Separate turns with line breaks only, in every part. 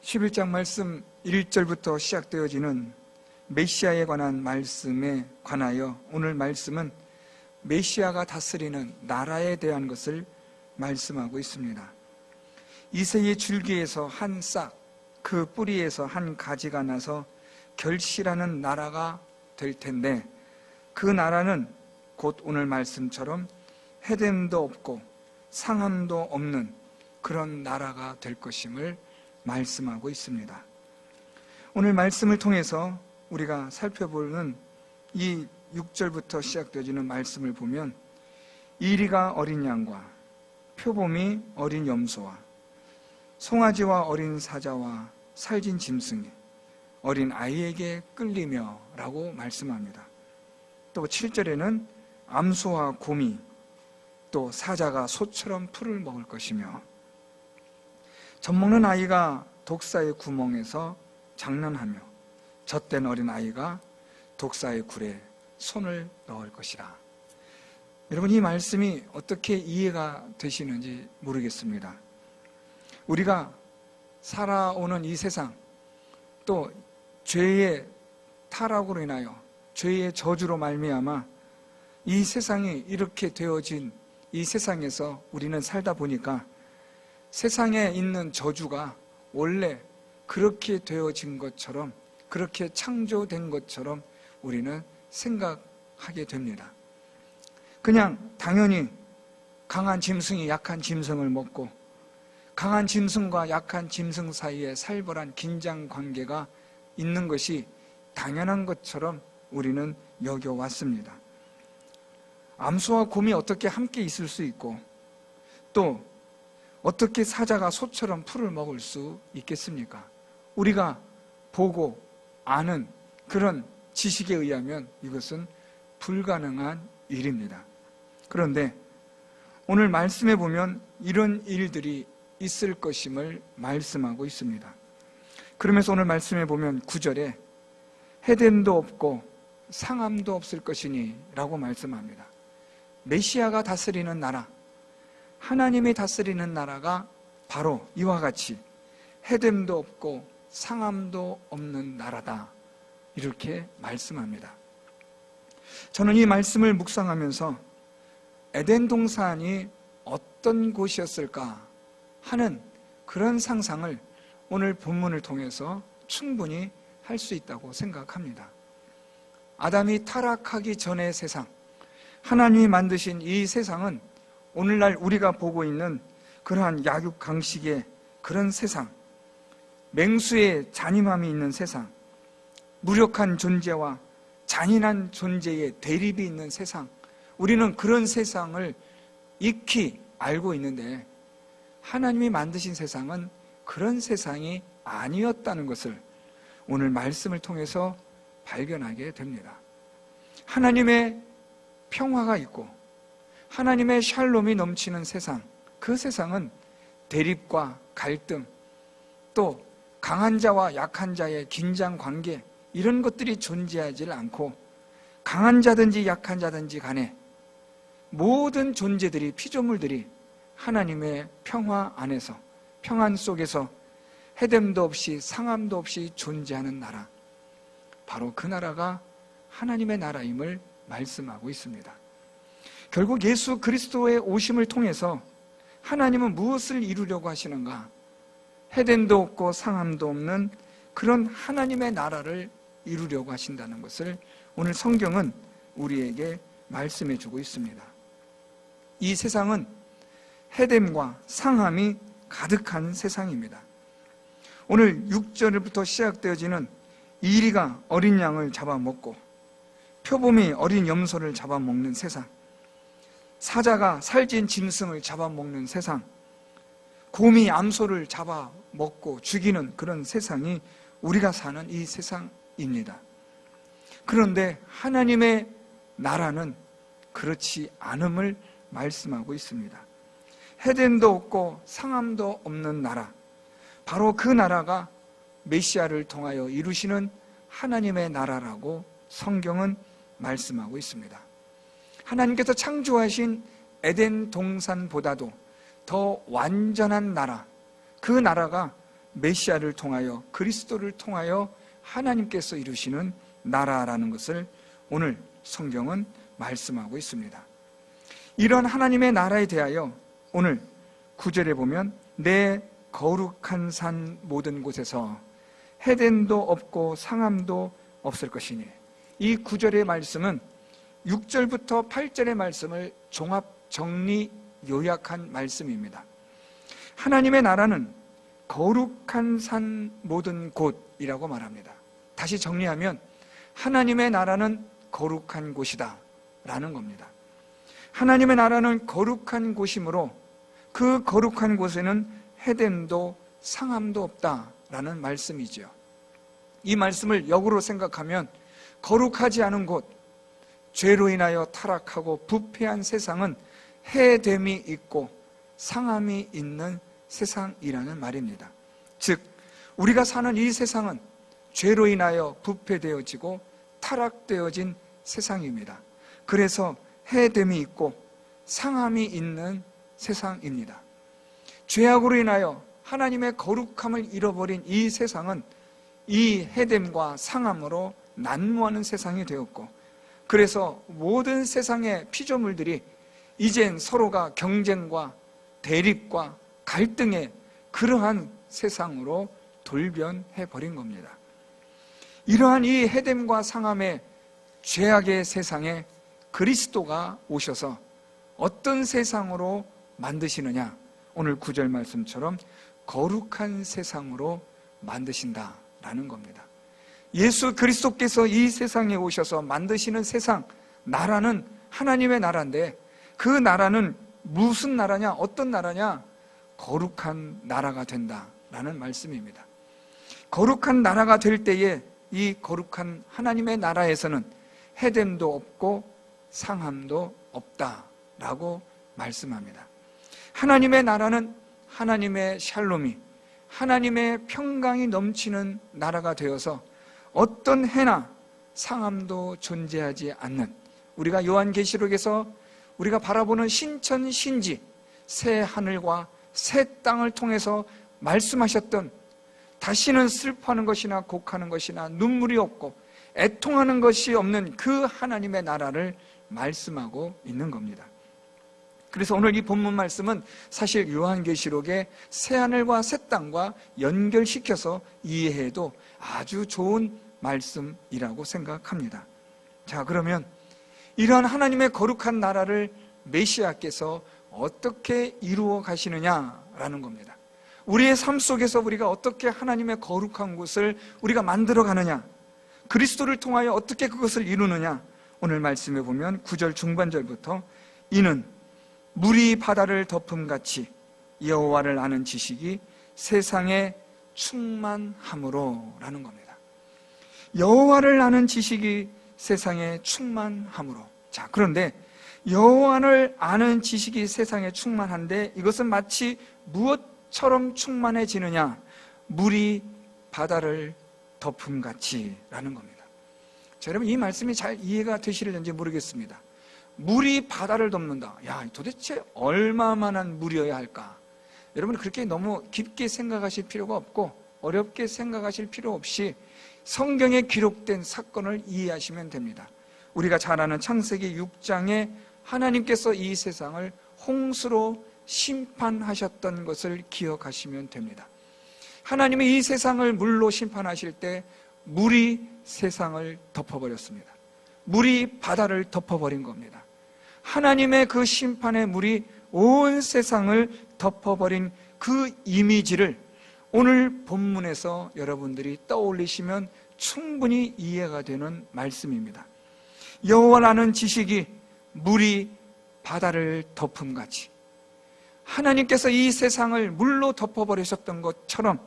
11장 말씀 1절부터 시작되어지는 메시아에 관한 말씀에 관하여 오늘 말씀은 메시아가 다스리는 나라에 대한 것을 말씀하고 있습니다. 이새의 줄기에서 한 싹, 그 뿌리에서 한 가지가 나서 결실하는 나라가 될 텐데, 그 나라는 곧 오늘 말씀처럼 해됨도 없고 상함도 없는 그런 나라가 될 것임을 말씀하고 있습니다. 오늘 말씀을 통해서 우리가 살펴보는 이 6절부터 시작되어지는 말씀을 보면, 이리가 어린 양과 표범이 어린 염소와 송아지와 어린 사자와 살진 짐승이 어린 아이에게 끌리며 라고 말씀합니다. 또 7절에는 암소와 곰이 또 사자가 소처럼 풀을 먹을 것이며, 젖먹는 아이가 독사의 구멍에서 장난하며 젖된 어린 아이가 독사의 굴에 손을 넣을 것이라. 여러분, 이 말씀이 어떻게 이해가 되시는지 모르겠습니다. 우리가 살아오는 이 세상, 또 죄의 타락으로 인하여 죄의 저주로 말미암아 이 세상이 이렇게 되어진 이 세상에서 우리는 살다 보니까 세상에 있는 저주가 원래 그렇게 되어진 것처럼, 그렇게 창조된 것처럼 우리는 생각하게 됩니다. 그냥 당연히 강한 짐승이 약한 짐승을 먹고 강한 짐승과 약한 짐승 사이에 살벌한 긴장 관계가 있는 것이 당연한 것처럼 우리는 여겨왔습니다. 암소와 곰이 어떻게 함께 있을 수 있고, 또 어떻게 사자가 소처럼 풀을 먹을 수 있겠습니까? 우리가 보고 아는 그런 지식에 의하면 이것은 불가능한 일입니다. 그런데 오늘 말씀에 보면 이런 일들이 있을 것임을 말씀하고 있습니다. 그러면서 오늘 말씀에 보면 9절에 해됨도 없고 상함도 없을 것이니 라고 말씀합니다. 메시아가 다스리는 나라, 하나님이 다스리는 나라가 바로 이와 같이 해됨도 없고 상함도 없는 나라다, 이렇게 말씀합니다. 저는 이 말씀을 묵상하면서 에덴 동산이 어떤 곳이었을까 하는 그런 상상을 오늘 본문을 통해서 충분히 할 수 있다고 생각합니다. 아담이 타락하기 전의 세상, 하나님이 만드신 이 세상은 오늘날 우리가 보고 있는 그러한 약육강식의 그런 세상, 맹수의 잔인함이 있는 세상, 무력한 존재와 잔인한 존재의 대립이 있는 세상, 우리는 그런 세상을 익히 알고 있는데, 하나님이 만드신 세상은 그런 세상이 아니었다는 것을 오늘 말씀을 통해서 발견하게 됩니다. 하나님의 평화가 있고 하나님의 샬롬이 넘치는 세상, 그 세상은 대립과 갈등, 또 강한 자와 약한 자의 긴장 관계, 이런 것들이 존재하지 않고 강한 자든지 약한 자든지 간에 모든 존재들이, 피조물들이 하나님의 평화 안에서, 평안 속에서 해됨도 없이 상함도 없이 존재하는 나라, 바로 그 나라가 하나님의 나라임을 말씀하고 있습니다. 결국 예수 그리스도의 오심을 통해서 하나님은 무엇을 이루려고 하시는가? 해됨도 없고 상함도 없는 그런 하나님의 나라를 이루려고 하신다는 것을 오늘 성경은 우리에게 말씀해 주고 있습니다. 이 세상은 해됨과 상함이 가득한 세상입니다. 오늘 6절부터 시작되어지는 이리가 어린 양을 잡아먹고 표범이 어린 염소를 잡아먹는 세상, 사자가 살찐 짐승을 잡아먹는 세상, 곰이 암소를 잡아먹고 죽이는 그런 세상이 우리가 사는 이 세상입니다. 그런데 하나님의 나라는 그렇지 않음을 말씀하고 있습니다. 해됨도 없고 상함도 없는 나라, 바로 그 나라가 메시아를 통하여 이루시는 하나님의 나라라고 성경은 말씀하고 있습니다. 하나님께서 창조하신 에덴 동산보다도 더 완전한 나라, 그 나라가 메시아를 통하여, 그리스도를 통하여 하나님께서 이루시는 나라라는 것을 오늘 성경은 말씀하고 있습니다. 이런 하나님의 나라에 대하여 오늘 9절에 보면 내 거룩한 산 모든 곳에서 해됨도 없고 상함도 없을 것이니, 이 9절의 말씀은 6절부터 8절의 말씀을 종합 정리 요약한 말씀입니다. 하나님의 나라는 거룩한 산 모든 곳이라고 말합니다. 다시 정리하면 하나님의 나라는 거룩한 곳이다 라는 겁니다. 하나님의 나라는 거룩한 곳이므로 그 거룩한 곳에는 해됨도 상함도 없다라는 말씀이죠. 이 말씀을 역으로 생각하면 거룩하지 않은 곳, 죄로 인하여 타락하고 부패한 세상은 해됨이 있고 상함이 있는 세상이라는 말입니다. 즉 우리가 사는 이 세상은 죄로 인하여 부패되어지고 타락되어진 세상입니다. 그래서 해됨이 있고 상함이 있는 세상입니다. 죄악으로 인하여 하나님의 거룩함을 잃어버린 이 세상은 이 해됨과 상함으로 난무하는 세상이 되었고, 그래서 모든 세상의 피조물들이 이젠 서로가 경쟁과 대립과 갈등의 그러한 세상으로 돌변해버린 겁니다. 이러한 이 해됨과 상함의 죄악의 세상에 그리스도가 오셔서 어떤 세상으로 만드시느냐? 오늘 9절 말씀처럼 거룩한 세상으로 만드신다라는 겁니다. 예수 그리스도께서 이 세상에 오셔서 만드시는 세상, 나라는 하나님의 나라인데, 그 나라는 무슨 나라냐? 어떤 나라냐? 거룩한 나라가 된다라는 말씀입니다. 거룩한 나라가 될 때에 이 거룩한 하나님의 나라에서는 해됨도 없고 상함도 없다라고 말씀합니다. 하나님의 나라는 하나님의 샬롬이, 하나님의 평강이 넘치는 나라가 되어서 어떤 해나 상함도 존재하지 않는, 우리가 요한계시록에서 우리가 바라보는 신천 신지, 새 하늘과 새 땅을 통해서 말씀하셨던, 다시는 슬퍼하는 것이나 곡하는 것이나 눈물이 없고 애통하는 것이 없는 그 하나님의 나라를 말씀하고 있는 겁니다. 그래서 오늘 이 본문 말씀은 사실 요한계시록의 새하늘과 새 땅과 연결시켜서 이해해도 아주 좋은 말씀이라고 생각합니다. 자, 그러면 이러한 하나님의 거룩한 나라를 메시아께서 어떻게 이루어 가시느냐라는 겁니다. 우리의 삶 속에서 우리가 어떻게 하나님의 거룩한 곳을 우리가 만들어 가느냐, 그리스도를 통하여 어떻게 그것을 이루느냐, 오늘 말씀에 보면 9절 중반절부터 이는 물이 바다를 덮음같이 여호와를 아는 지식이 세상에 충만함으로 라는 겁니다. 여호와를 아는 지식이 세상에 충만함으로. 자, 그런데 여호와를 아는 지식이 세상에 충만한데 이것은 마치 무엇처럼 충만해지느냐? 물이 바다를 덮음같이 라는 겁니다. 자, 여러분 이 말씀이 잘 이해가 되시는지 모르겠습니다. 물이 바다를 덮는다. 야, 도대체 얼마만한 물이어야 할까? 여러분 그렇게 너무 깊게 생각하실 필요가 없고 어렵게 생각하실 필요 없이 성경에 기록된 사건을 이해하시면 됩니다. 우리가 잘 아는 창세기 6장에 하나님께서 이 세상을 홍수로 심판하셨던 것을 기억하시면 됩니다. 하나님이 이 세상을 물로 심판하실 때 물이 세상을 덮어버렸습니다. 물이 바다를 덮어버린 겁니다. 하나님의 그 심판의 물이 온 세상을 덮어버린 그 이미지를 오늘 본문에서 여러분들이 떠올리시면 충분히 이해가 되는 말씀입니다. 여호와라는 지식이 물이 바다를 덮음같이, 하나님께서 이 세상을 물로 덮어버리셨던 것처럼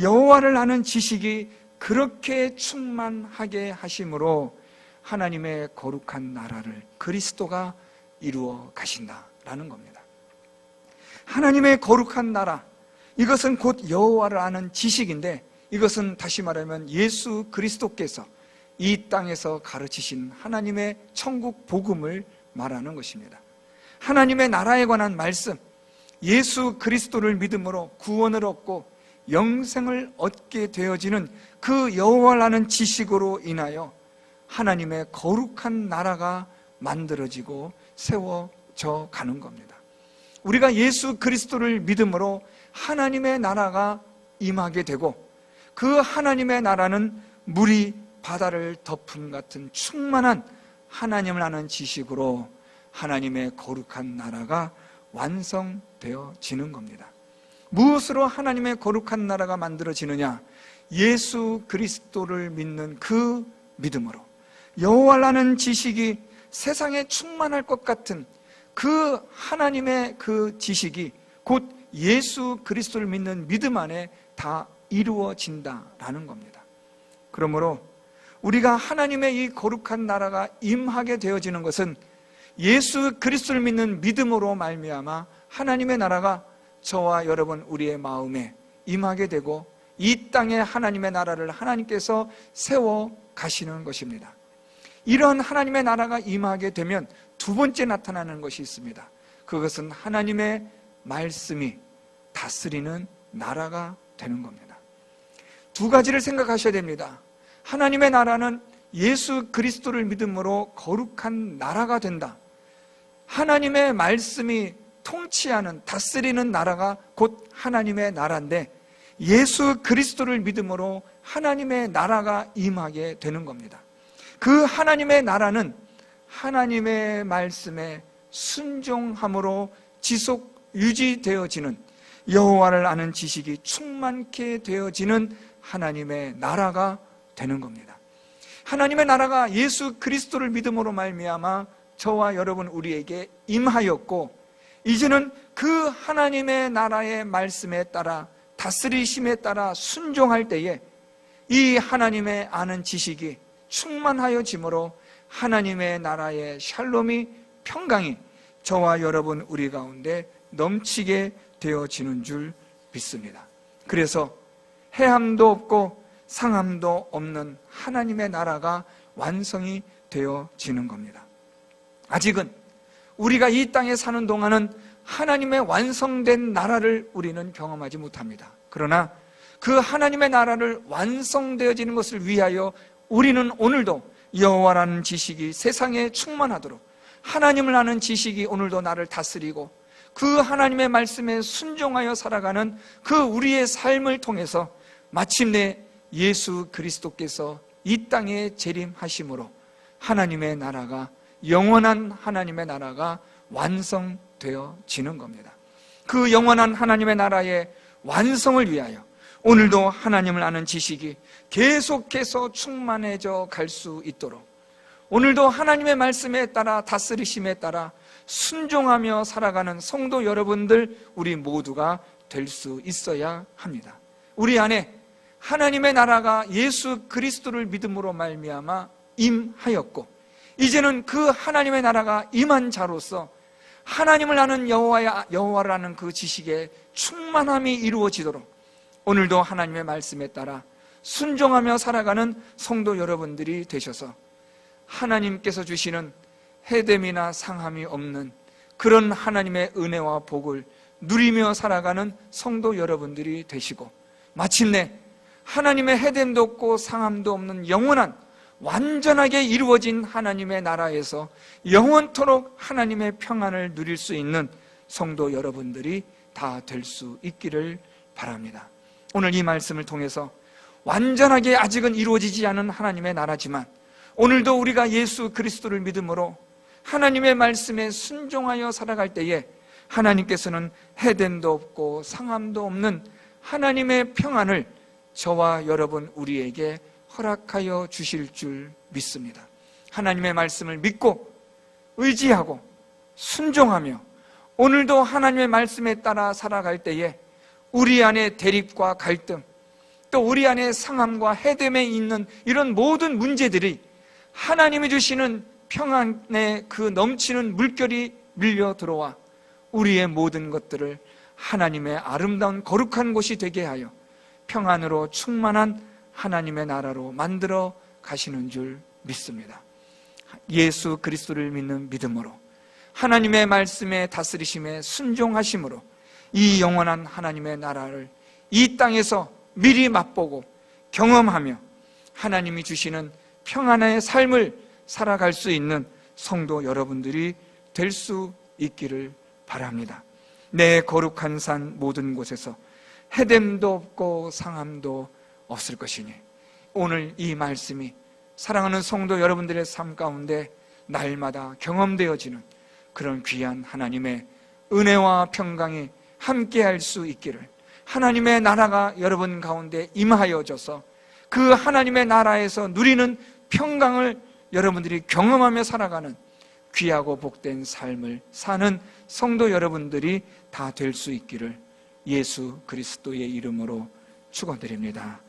여호와를 아는 지식이 그렇게 충만하게 하심으로 하나님의 거룩한 나라를 그리스도가 이루어 가신다라는 겁니다. 하나님의 거룩한 나라, 이것은 곧 여호와를 아는 지식인데, 이것은 다시 말하면 예수 그리스도께서 이 땅에서 가르치신 하나님의 천국 복음을 말하는 것입니다. 하나님의 나라에 관한 말씀, 예수 그리스도를 믿음으로 구원을 얻고 영생을 얻게 되어지는 그 여호와라는 지식으로 인하여 하나님의 거룩한 나라가 만들어지고 세워져 가는 겁니다. 우리가 예수 그리스도를 믿음으로 하나님의 나라가 임하게 되고, 그 하나님의 나라는 물이 바다를 덮은 같은 충만한 하나님을 아는 지식으로 하나님의 거룩한 나라가 완성되어지는 겁니다. 무엇으로 하나님의 거룩한 나라가 만들어지느냐? 예수 그리스도를 믿는 그 믿음으로. 여호와라는 지식이 세상에 충만할 것 같은 그 하나님의 그 지식이 곧 예수 그리스도를 믿는 믿음 안에 다 이루어진다라는 겁니다. 그러므로 우리가 하나님의 이 거룩한 나라가 임하게 되어지는 것은 예수 그리스도를 믿는 믿음으로 말미암아 하나님의 나라가 저와 여러분 우리의 마음에 임하게 되고 이 땅에 하나님의 나라를 하나님께서 세워 가시는 것입니다. 이런 하나님의 나라가 임하게 되면 두 번째 나타나는 것이 있습니다. 그것은 하나님의 말씀이 다스리는 나라가 되는 겁니다. 두 가지를 생각하셔야 됩니다. 하나님의 나라는 예수 그리스도를 믿음으로 거룩한 나라가 된다. 하나님의 말씀이 통치하는, 다스리는 나라가 곧 하나님의 나라인데, 예수 그리스도를 믿음으로 하나님의 나라가 임하게 되는 겁니다. 그 하나님의 나라는 하나님의 말씀에 순종함으로 지속 유지되어지는, 여호와를 아는 지식이 충만케 되어지는 하나님의 나라가 되는 겁니다. 하나님의 나라가 예수 그리스도를 믿음으로 말미암아 저와 여러분 우리에게 임하였고, 이제는 그 하나님의 나라의 말씀에 따라 다스리심에 따라 순종할 때에 이 하나님의 아는 지식이 충만하여짐으로 하나님의 나라의 샬롬이, 평강이 저와 여러분 우리 가운데 넘치게 되어지는 줄 믿습니다. 그래서 해함도 없고 상함도 없는 하나님의 나라가 완성이 되어지는 겁니다. 아직은 우리가 이 땅에 사는 동안은 하나님의 완성된 나라를 우리는 경험하지 못합니다. 그러나 그 하나님의 나라를 완성되어지는 것을 위하여 우리는 오늘도 여호와라는 지식이 세상에 충만하도록, 하나님을 아는 지식이 오늘도 나를 다스리고 그 하나님의 말씀에 순종하여 살아가는 그 우리의 삶을 통해서 마침내 예수 그리스도께서 이 땅에 재림하심으로 하나님의 나라가, 영원한 하나님의 나라가 완성되어지는 겁니다. 그 영원한 하나님의 나라의 완성을 위하여 오늘도 하나님을 아는 지식이 계속해서 충만해져 갈 수 있도록, 오늘도 하나님의 말씀에 따라 다스리심에 따라 순종하며 살아가는 성도 여러분들 우리 모두가 될 수 있어야 합니다. 우리 안에 하나님의 나라가 예수 그리스도를 믿음으로 말미암아 임하였고, 이제는 그 하나님의 나라가 임한 자로서 하나님을 아는 여호와를 아는 그 지식에 충만함이 이루어지도록 오늘도 하나님의 말씀에 따라 순종하며 살아가는 성도 여러분들이 되셔서 하나님께서 주시는 해됨이나 상함이 없는 그런 하나님의 은혜와 복을 누리며 살아가는 성도 여러분들이 되시고, 마침내 하나님의 해됨도 없고 상함도 없는 영원한, 완전하게 이루어진 하나님의 나라에서 영원토록 하나님의 평안을 누릴 수 있는 성도 여러분들이 다 될 수 있기를 바랍니다. 오늘 이 말씀을 통해서 완전하게 아직은 이루어지지 않은 하나님의 나라지만 오늘도 우리가 예수 그리스도를 믿음으로 하나님의 말씀에 순종하여 살아갈 때에 하나님께서는 해됨도 없고 상함도 없는 하나님의 평안을 저와 여러분 우리에게 허락하여 주실 줄 믿습니다. 하나님의 말씀을 믿고 의지하고 순종하며 오늘도 하나님의 말씀에 따라 살아갈 때에 우리 안에 대립과 갈등, 또 우리 안에 상함과 해됨에 있는 이런 모든 문제들이 하나님이 주시는 평안의 그 넘치는 물결이 밀려 들어와 우리의 모든 것들을 하나님의 아름다운 거룩한 곳이 되게 하여 평안으로 충만한 하나님의 나라로 만들어 가시는 줄 믿습니다. 예수 그리스도를 믿는 믿음으로 하나님의 말씀에 다스리심에 순종하심으로 이 영원한 하나님의 나라를 이 땅에서 미리 맛보고 경험하며 하나님이 주시는 평안의 삶을 살아갈 수 있는 성도 여러분들이 될 수 있기를 바랍니다. 내 거룩한 산 모든 곳에서 해됨도 없고 상함도 없을 것이니, 오늘 이 말씀이 사랑하는 성도 여러분들의 삶 가운데 날마다 경험되어지는 그런 귀한 하나님의 은혜와 평강이 함께할 수 있기를, 하나님의 나라가 여러분 가운데 임하여져서 그 하나님의 나라에서 누리는 평강을 여러분들이 경험하며 살아가는 귀하고 복된 삶을 사는 성도 여러분들이 다 될 수 있기를 예수 그리스도의 이름으로 축원드립니다.